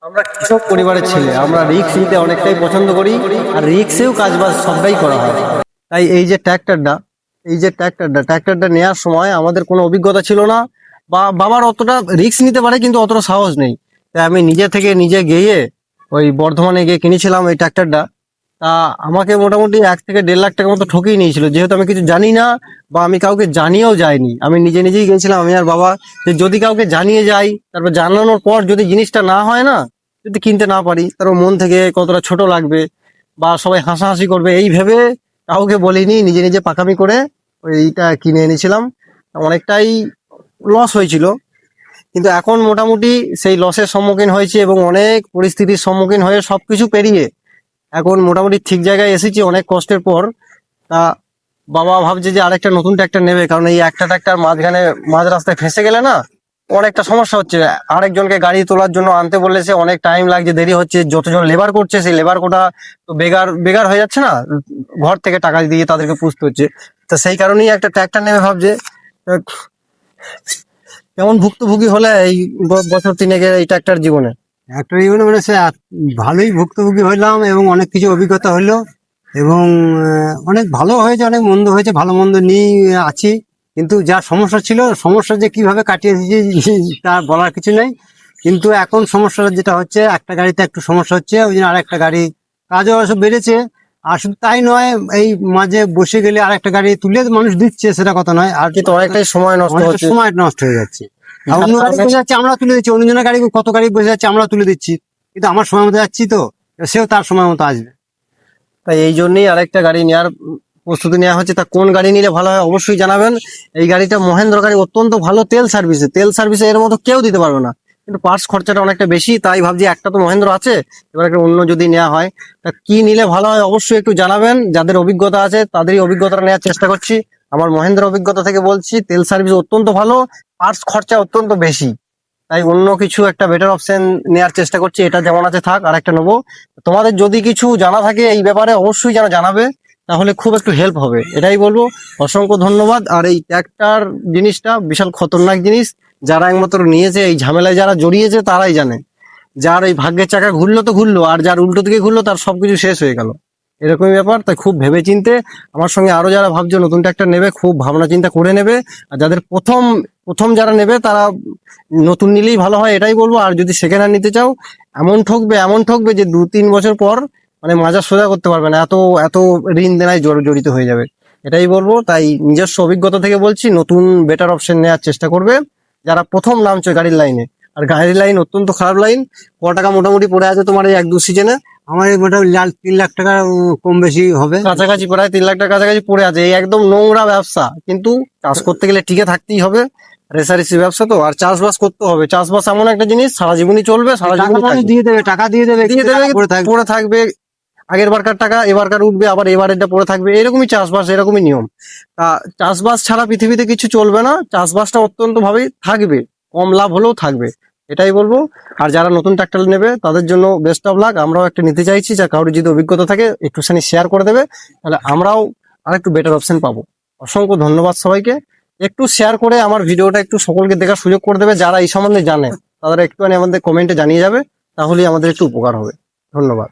আমরা কৃষক পরিবারের ছেলে, আমরা রিস্ক নিতে অনেকটাই পছন্দ করি, আর রিস্কেও কাজবাজ সবটাই করা হয়। তাই এই যে ট্র্যাক্টরটা নেওয়ার সময় আমাদের কোনো অভিজ্ঞতা ছিল না, বা বাবার অতটা রিস্ক নিতে পারে কিন্তু অতটা সাহস নেই। তাই আমি নিজে থেকে নিজে গিয়ে ওই বর্ধমানে গিয়ে কিনেছিলাম এই ট্র্যাক্টরটা। তা আমাকে মোটামুটি 1 থেকে 1.5 লাখ টাকার মতো ঠকিয়ে নিয়েছিল, যেহেতু আমি কিছু জানি না বা আমি কাউকে জানিয়েও যাইনি। আমি নিজে নিজেই গেছিলাম, আমি আর বাবা, যে যদি কাউকে জানিয়ে যাই, তারপর জানানোর পর যদি জিনিসটা না হয় না, যদি কিনতে না পারি, তারপর মন থেকে কতটা ছোট লাগবে বা সবাই হাসাহাসি করবে, এই ভেবে কাউকে বলিনি, নিজে নিজে পাকামি করে এইটা কিনে এনেছিলাম। অনেকটাই লস হয়েছিল, কিন্তু এখন মোটামুটি সেই লসের সম্মুখীন হয়েছে এবং অনেক পরিস্থিতির সম্মুখীন হয়ে সবকিছু পেরিয়ে এখন মোটামুটি ঠিক জায়গায় এসেছি অনেক কষ্টের পর। তা বাবা ভাবছে যে আরেকটা নতুন ট্র্যাক্টর নেবে, কারণ এই একটা ট্র্যাক্টর মাঝ রাস্তায় ফেঁসে গেলে না অনেকটা সমস্যা হচ্ছে। আরেকজনকে গাড়ি তোলার জন্য আনতে বললে সে অনেক টাইম লাগছে, দেরি হচ্ছে, যতজন লেবার করছে সেই লেবার কোটা তো বেগার বেগার হয়ে যাচ্ছে না, ঘর থেকে টাকা দিয়ে তাদেরকে পুষতে হচ্ছে। তো সেই কারণেই একটা ট্র্যাক্টর নেবে ভাবছে। তা কেমন ভুক্তভোগী হলে এই বছর তিনেকের এই ট্র্যাক্টর জীবনে? একটা জীবনে মানে সে ভালোই ভুক্তভোগী হইলাম এবং অনেক কিছু অভিজ্ঞতা হলো এবং অনেক ভালো হয়েছে, অনেক মন্দ হয়েছে, ভালো মন্দ নিয়ে আছি। কিন্তু যা সমস্যা ছিল, সমস্যা যে কিভাবে কাটিয়ে দিয়েছি তা বলার কিছু নেই। কিন্তু এখন সমস্যাটা যেটা হচ্ছে, একটা গাড়িতে একটু সমস্যা হচ্ছে, ওই জন্য আরেকটা গাড়ি কাজও সব বেড়েছে। আর শুধু তাই নয়, এই মাঝে বসে গেলে আরেকটা গাড়ি তুলে মানুষ দিচ্ছে, সেটা কথা নয়। আর কিন্তু অনেকটাই সময় নষ্ট অনেকটা হচ্ছে। সময় নষ্ট হয়ে যাচ্ছে। আর অন্য গাড়ি বসে যাচ্ছে, আমরা তুলে দিচ্ছি, অন্যজনের গাড়ি কত গাড়ি বসে যাচ্ছে, আমরা তুলে দিচ্ছি। কিন্তু আমার সময় মতো যাচ্ছি, তো সেও তার সময় মতো আসবে। তাই এই জন্যই আরেকটা গাড়ি নেওয়ার প্রস্তুতি নেওয়া হচ্ছে। তা কোন গাড়ি নিলে ভালো হয় অবশ্যই জানাবেন। এই গাড়িটা মহেন্দ্র গাড়ি, অত্যন্ত ভালো তেল সার্ভিসে এর মতো কেউ দিতে পারবে না, কিন্তু পার্টস খরচাটা অনেকটা বেশি। তাই ভাবছি একটা তো মহেন্দ্র আছে, এবার একটা অন্য যদি নেওয়া হয়, তা কি নিলে ভালো হয় অবশ্যই একটু জানাবেন। যাদের অভিজ্ঞতা আছে তাদেরই অভিজ্ঞতা নেওয়ার চেষ্টা করছি। আমার মহেন্দ্র অভিজ্ঞতা থেকে বলছি, তেল সার্ভিস অত্যন্ত ভালো, পার্টস খরচা অত্যন্ত বেশি। তাই অন্য কিছু একটা বেটার অপশন নেওয়ার চেষ্টা করছি। এটা যেমন আছে থাক, আর একটা নেবো। তোমাদের যদি কিছু জানা থাকে এই ব্যাপারে অবশ্যই জানাবে, তাহলে খুব একটু হেল্প হবে, এটাই বলবো। অসংখ্য ধন্যবাদ। আর এই ট্র্যাক্টর জিনিসটা বিশাল খতরনাক জিনিস, যারা একমাত্র নিয়েছে, এই ঝামেলায় যারা জড়িয়েছে তারাই জানে। যার এই ভাগ্যের চাকা ঘুরলো তো ঘুরলো, আর যার উল্টো দিকে ঘুরলো তার সবকিছু শেষ হয়ে গেল, এরকমই ব্যাপার। তাই খুব ভেবে চিন্তে, আমার সঙ্গে আরো যারা ভাবছো নতুন ট্র্যাক্টর নেবে, খুব ভাবনা চিন্তা করে নেবে। আর যাদের প্রথম প্রথম যারা নেবে তারা নতুন নিলেই ভালো হয়, এটাই বলবো। আর যদি সেকেন্ড হ্যান্ড নিতে চাও, এমন ঠকবে যে 2-3 বছর পর মানে মাজা সোজা করতে পারবে না, এত এত ঋণ দেনায় জড়িত হয়ে যাবে, এটাই বলবো। তাই নিজস্ব অভিজ্ঞতা থেকে বলছি, নতুন বেটার অপশন নেওয়ার চেষ্টা করবে যারা প্রথম নামছো গাড়ির লাইনে। আর গাড়ির লাইন অত্যন্ত খারাপ লাইন। ক টাকা মোটামুটি পড়ে আছে তোমার এই 1-2 সিজনে? আমার এই মোটামুটি 3 লাখ টাকা কম বেশি হবে। কাছাকাছি, প্রায় 3 লাখ টাকা কাছাকাছি পড়ে আছে। এই একদম নোংরা ব্যবসা, কিন্তু চাষ করতে গেলে টিকে থাকতেই হবে। রেসারেসি ব্যবসা তো, আর চাষবাস করতে হবে। চাষবাস এমন একটা জিনিস সারা জীবনই চলবে, সারা টাকা জীবনই মানুষ থাকবে, দিয়ে দেবে, টাকা দিয়ে দেবে, দিয়ে কিন্তু দেবে, টাকা পড়ে থাকবে। পড়ে থাকবে। আগের বারকার টাকা এবারকার উঠবে, আবার এবারেরটা পড়ে থাকবে, এরকমই চাষবাস, এরকমই নিয়ম। তা চাষবাস ছাড়া পৃথিবীতে কিছু চলবে না, চাষবাসটা অত্যন্ত ভাবেই থাকবে, কম লাভ হলেও থাকবে, এটাই বলবো। আর যারা নতুন ট্রাক্টর নেবে তাদের জন্য বেস্ট অফ লাক। আমরাও একটা নিতে চাইছি, যা কারোর যদি অভিজ্ঞতা থাকে একটুখানি শেয়ার করে দেবে, তাহলে আমরাও আর একটু বেটার অপশন পাবো। অসংখ্য ধন্যবাদ সবাইকে। একটু শেয়ার করে আমার ভিডিওটা একটু সকলকে দেখার সুযোগ করে দেবে, যারা এই সম্বন্ধে জানে তারা একটুখানি আমাদের কমেন্টে জানিয়ে যাবে, তাহলেই আমাদের একটু উপকার হবে। ধন্যবাদ।